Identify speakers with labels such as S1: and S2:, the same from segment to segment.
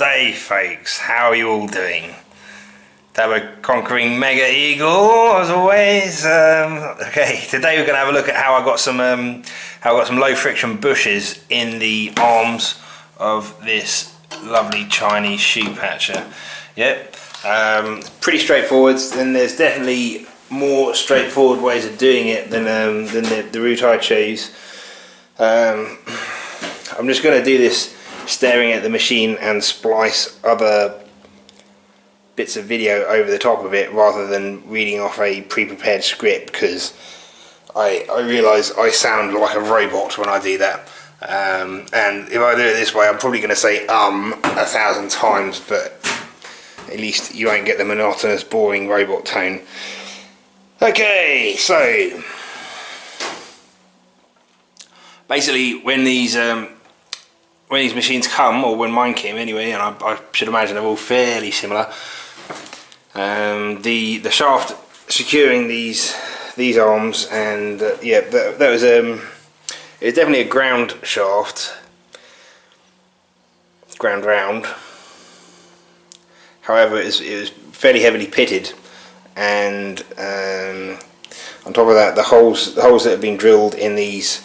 S1: day, folks. How are you all doing? To have a conquering mega eagle, as always. Okay, today we're going to have a look at how I got some low friction bushes in the arms of this lovely Chinese shoe patcher. Yep, pretty straightforward, and there's definitely more straightforward ways of doing it than the route I chose. I'm just going to do this staring at the machine and splice other bits of video over the top of it rather than reading off a pre-prepared script, because I realise I sound like a robot when I do that, and if I do it this way I'm probably going to say 1,000 times, but at least you won't get the monotonous boring robot tone. Okay, so basically when these machines come, or when mine came anyway, and I should imagine they're all fairly similar, the shaft securing these arms, and yeah, that was it was definitely a ground shaft, ground round. However, it was fairly heavily pitted, and on top of that, the holes that have been drilled in these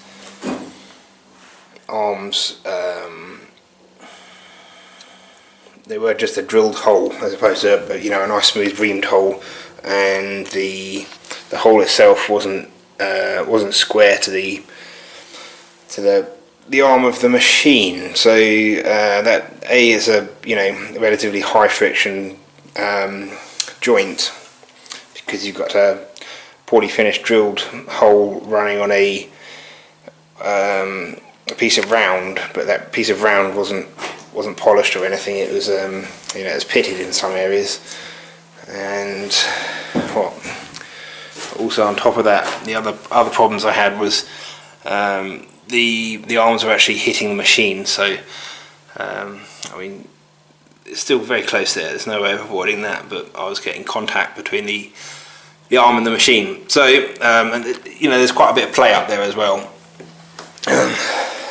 S1: arms, they were just a drilled hole as opposed to a nice smooth reamed hole, and the hole itself wasn't square to the arm of the machine. So that is a relatively high friction joint, because you've got a poorly finished drilled hole running on a piece of round, but that piece of round wasn't polished or anything. It was it was pitted in some areas, and also on top of that, the other problems I had was the arms were actually hitting the machine. So I mean, it's still very close there, there's no way of avoiding that, but I was getting contact between the arm and the machine. So and there's quite a bit of play up there as well.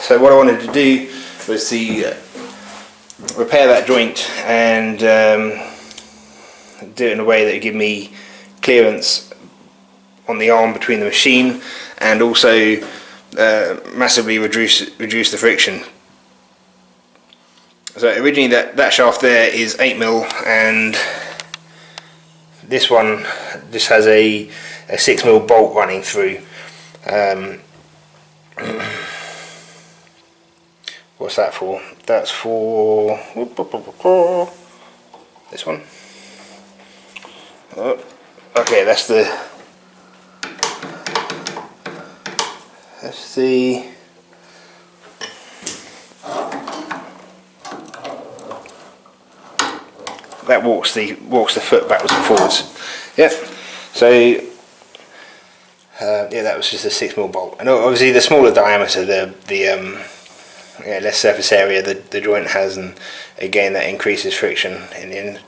S1: So what I wanted to do was to repair that joint and do it in a way that would give me clearance on the arm between the machine, and also massively reduce the friction. So originally that shaft there is 8mm, and this one just has a 6mm bolt running through. What's that for? That's for this one. Oh, okay, that's the that walks the foot backwards and forwards. Yep. So yeah, that was just a 6mm bolt, and obviously the smaller diameter, the less surface area the joint has, and again that increases friction in the end.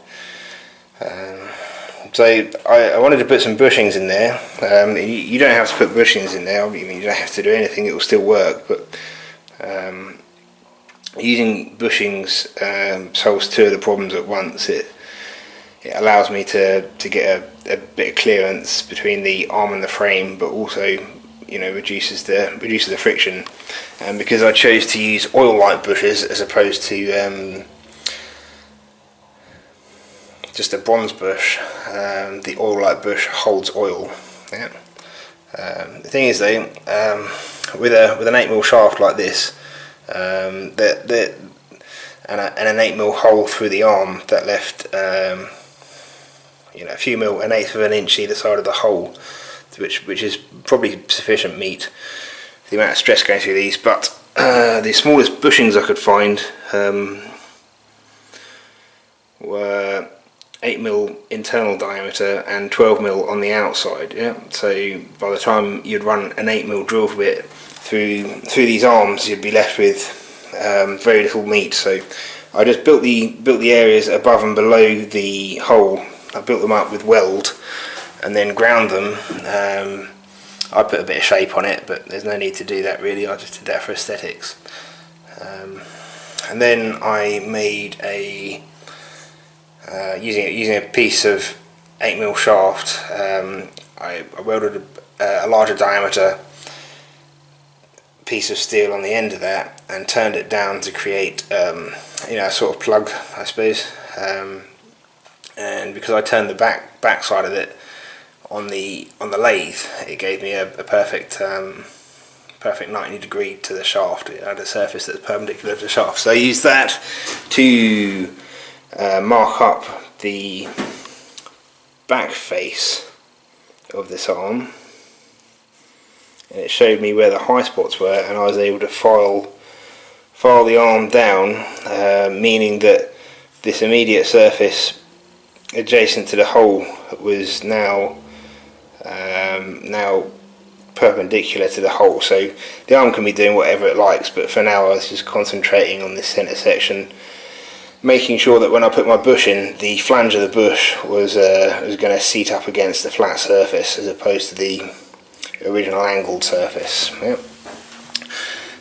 S1: So I wanted to put some bushings in there. You don't have to put bushings in there. I mean, you don't have to do anything; it will still work. But using bushings solves two of the problems at once. It allows me to get a bit of clearance between the arm and the frame, but also reduces the friction. And because I chose to use oilite bushes as opposed to just a bronze bush, the oilite bush holds oil. Yeah. The thing is though, with an 8mm shaft like this, and an 8mm hole through the arm, that left a few mil, an eighth of an inch either side of the hole, which is probably sufficient meat for the amount of stress going through these. But the smallest bushings I could find were 8mm internal diameter and 12mm on the outside. Yeah, so by the time you'd run an 8mm drill bit through these arms, you'd be left with very little meat. So I just built the areas above and below the hole. I built them up with weld and then ground them. I put a bit of shape on it, but there's no need to do that really. I just did that for aesthetics. and then I made a using a piece of 8mm shaft. I welded a larger diameter piece of steel on the end of that and turned it down to create a sort of plug, I suppose. And because I turned the back side of it on the lathe, it gave me a perfect 90 degree to the shaft. It had a surface that's perpendicular to the shaft. So I used that to mark up the back face of this arm, and it showed me where the high spots were, and I was able to file the arm down, meaning that this immediate surface adjacent to the hole was now perpendicular to the hole. So the arm can be doing whatever it likes, but for now I was just concentrating on this centre section, making sure that when I put my bush in, the flange of the bush was going to seat up against the flat surface as opposed to the original angled surface. Yep.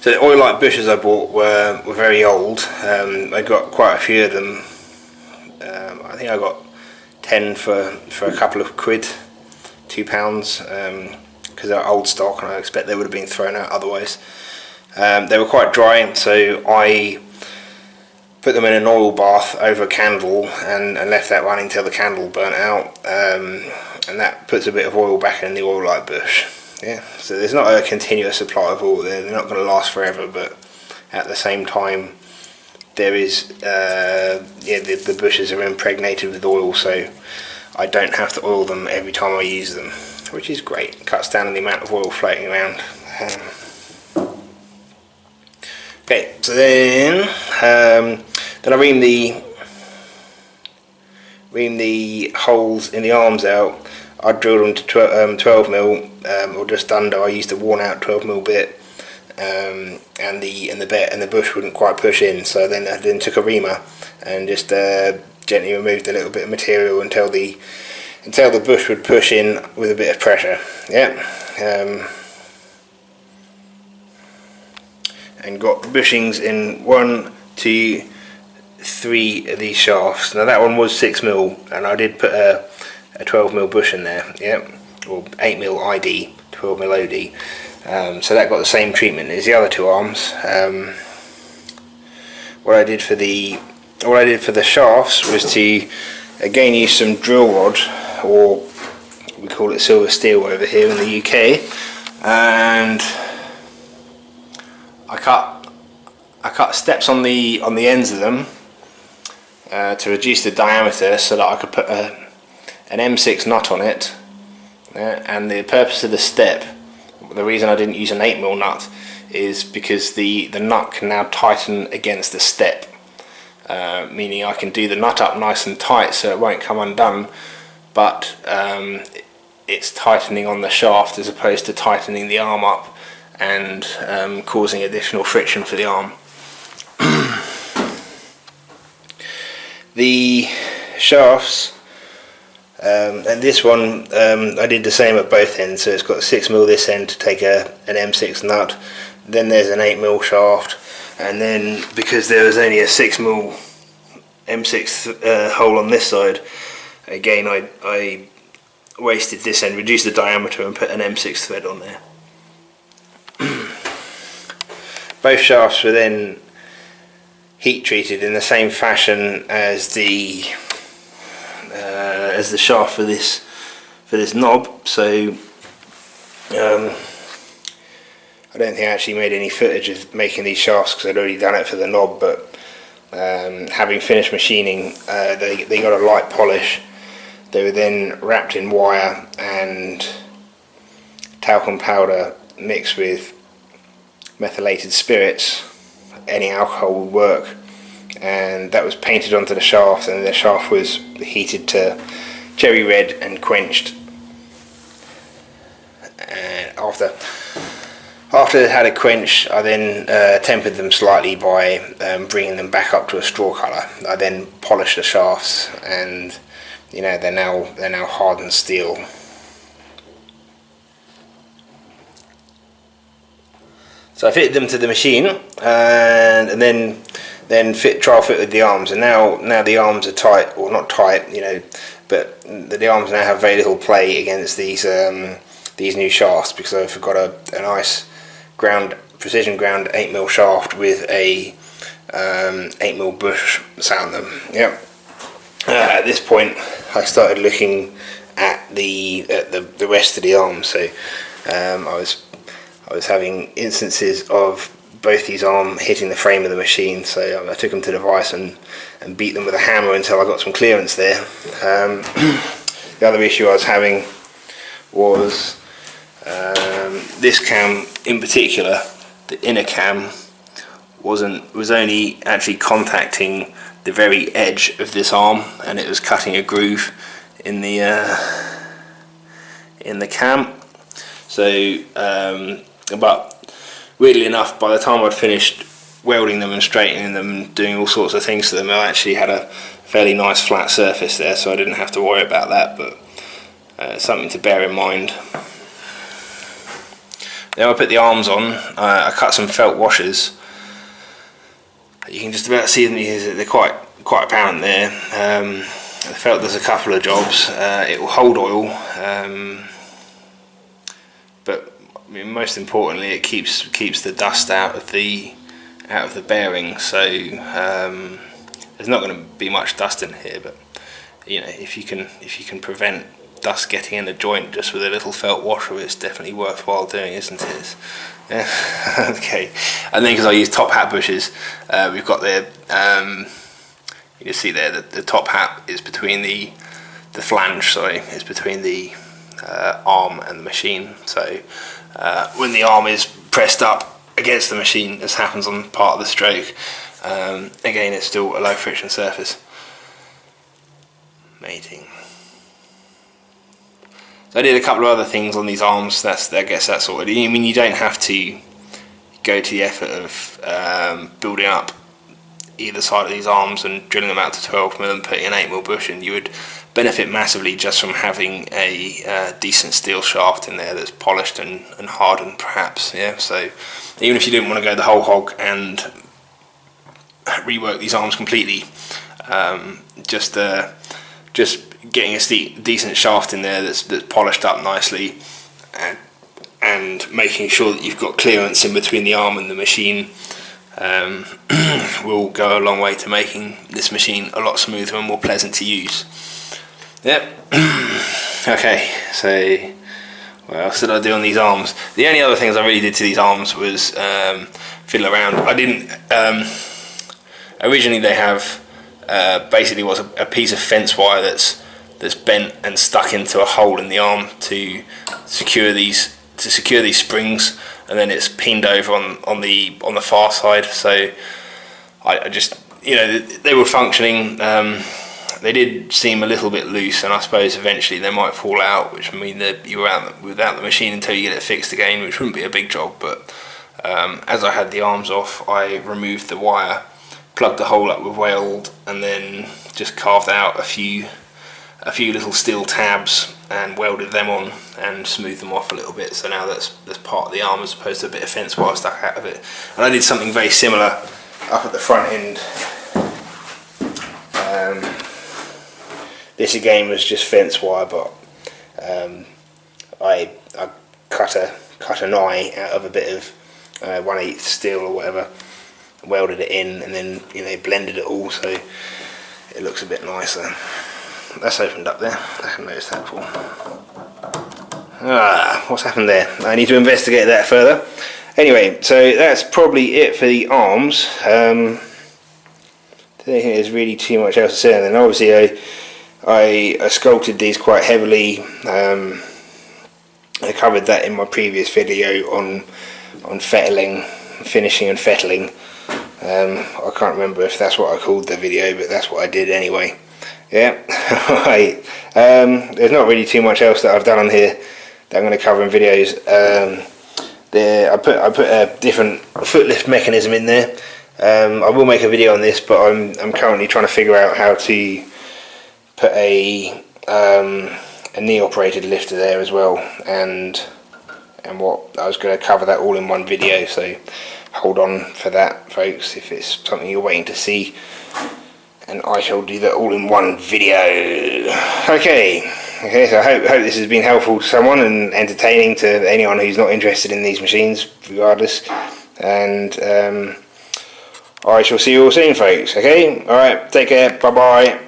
S1: So the oilite bushes I bought were very old. I got quite a few of them. I think I got 10 for a couple of quid, £2, because they're old stock, and I expect they would have been thrown out otherwise. They were quite dry, so I put them in an oil bath over a candle and left that running until the candle burnt out, and that puts a bit of oil back in the oilite bush. Yeah, so there's not a continuous supply of oil there. They're not going to last forever, but at the same time there is the bushes are impregnated with oil, so I don't have to oil them every time I use them, which is great. It cuts down on the amount of oil floating around. Okay, so then I ream the holes in the arms out. I drilled them to 12mm or just under. I used a worn out 12mm bit, and the bush wouldn't quite push in. So then I took a reamer and just gently removed a little bit of material until the bush would push in with a bit of pressure. Yeah. And got bushings in 1, 2, 3 of these shafts. Now that one was 6mm, and I did put a 12mm bush in there, yeah, or 8mm ID, 12mm OD. So that got the same treatment as the other two arms. What I did for the shafts was to again use some drill rod, or we call it silver steel over here in the UK, and I cut steps on the ends of them to reduce the diameter so that I could put an M6 nut on it. And the purpose of the step, the reason I didn't use an 8mm nut, is because the nut can now tighten against the step, meaning I can do the nut up nice and tight so it won't come undone, but it's tightening on the shaft as opposed to tightening the arm up and causing additional friction for the arm. The shafts, and this one I did the same at both ends, so it's got 6mm this end to take an M6 nut, then there's an 8mm shaft, and then because there was only a 6mm M6 hole on this side, again I wasted this end, reduced the diameter and put an M6 thread on there. Both shafts were then heat treated in the same fashion as the shaft for this knob. So I don't think I actually made any footage of making these shafts because I'd already done it for the knob, but having finished machining, they got a light polish. They were then wrapped in wire and talcum powder mixed with methylated spirits. Any alcohol would work, and that was painted onto the shaft, and the shaft was heated to cherry red and quenched. And after it had a quench, I then tempered them slightly by bringing them back up to a straw colour. I then polished the shafts, and they're now hardened steel. So I fitted them to the machine, and then then trial fit with the arms, and now the arms are tight, or not tight, you know, but the arms now have very little play against these new shafts, because I've got a nice precision ground 8mm shaft with a 8mm bush sat on them. Yep. At this point, I started looking at the rest of the arms. So I was having instances of both these arms hitting the frame of the machine, so I took them to the vise and beat them with a hammer until I got some clearance there. The other issue I was having was this cam in particular, the inner cam was only actually contacting the very edge of this arm, and it was cutting a groove in the cam. So but weirdly enough, by the time I'd finished welding them and straightening them and doing all sorts of things to them, I actually had a fairly nice flat surface there, so I didn't have to worry about that, but something to bear in mind. Then I put the arms on. I cut some felt washers. You can just about see them, they're quite apparent there. The felt does a couple of jobs. It will hold oil, but I mean, most importantly, it keeps the dust out of the bearing. So there's not going to be much dust in here, but you know, if you can prevent dust getting in the joint just with a little felt washer, it's definitely worthwhile doing, isn't it? Yeah. Okay. And then because I use top hat bushes, we've got the you can see there that the top hat is between the flange. Sorry, is between the arm and the machine. So when the arm is pressed up against the machine, as happens on part of the stroke, again, it's still a low friction surface. Mating. So I did a couple of other things on these arms. I guess that's sorted. I mean, you don't have to go to the effort of building up either side of these arms and drilling them out to 12mm and putting an 8mm bush in. You would benefit massively just from having a decent steel shaft in there that's polished and hardened, perhaps. Yeah. So even if you didn't want to go the whole hog and rework these arms completely, just getting a decent shaft in there that's polished up nicely, and making sure that you've got clearance in between the arm and the machine will go a long way to making this machine a lot smoother and more pleasant to use. Yep. Okay, so what else did I do on these arms? The only other things I really did to these arms was fiddle around. I didn't originally they have basically was a piece of fence wire that's bent and stuck into a hole in the arm to secure these springs, and then it's pinned over on the far side. So I just, you know, they were functioning. They did seem a little bit loose, and I suppose eventually they might fall out, which would mean that you were out without the machine until you get it fixed again, which wouldn't be a big job. But as I had the arms off, I removed the wire, plugged the hole up with weld, and then just carved out a few little steel tabs and welded them on and smoothed them off a little bit. So now that's part of the arm as opposed to a bit of fence wire stuck out of it. And I did something very similar up at the front end. This again was just fence wire, but I cut an eye out of a bit of 1/8 steel or whatever, welded it in, and then, you know, blended it all so it looks a bit nicer. That's opened up there. I haven't noticed that before. What's happened there? I need to investigate that further. Anyway, so that's probably it for the arms. I don't think there's really too much else to say. And then obviously I sculpted these quite heavily. I covered that in my previous video on fettling, finishing and fettling. I can't remember if that's what I called the video, but that's what I did anyway. Yeah. Right. There's not really too much else that I've done on here that I'm going to cover in videos. I put a different foot lift mechanism in there. I will make a video on this, but I'm currently trying to figure out how to put a knee operated lifter there as well, and and what I was going to cover that all in one video, so hold on for that, folks, if it's something you're waiting to see, and I shall do that all in one video. Okay, so I hope this has been helpful to someone and entertaining to anyone who's not interested in these machines, regardless. And I shall see you all soon, folks. Okay, alright, take care, bye bye.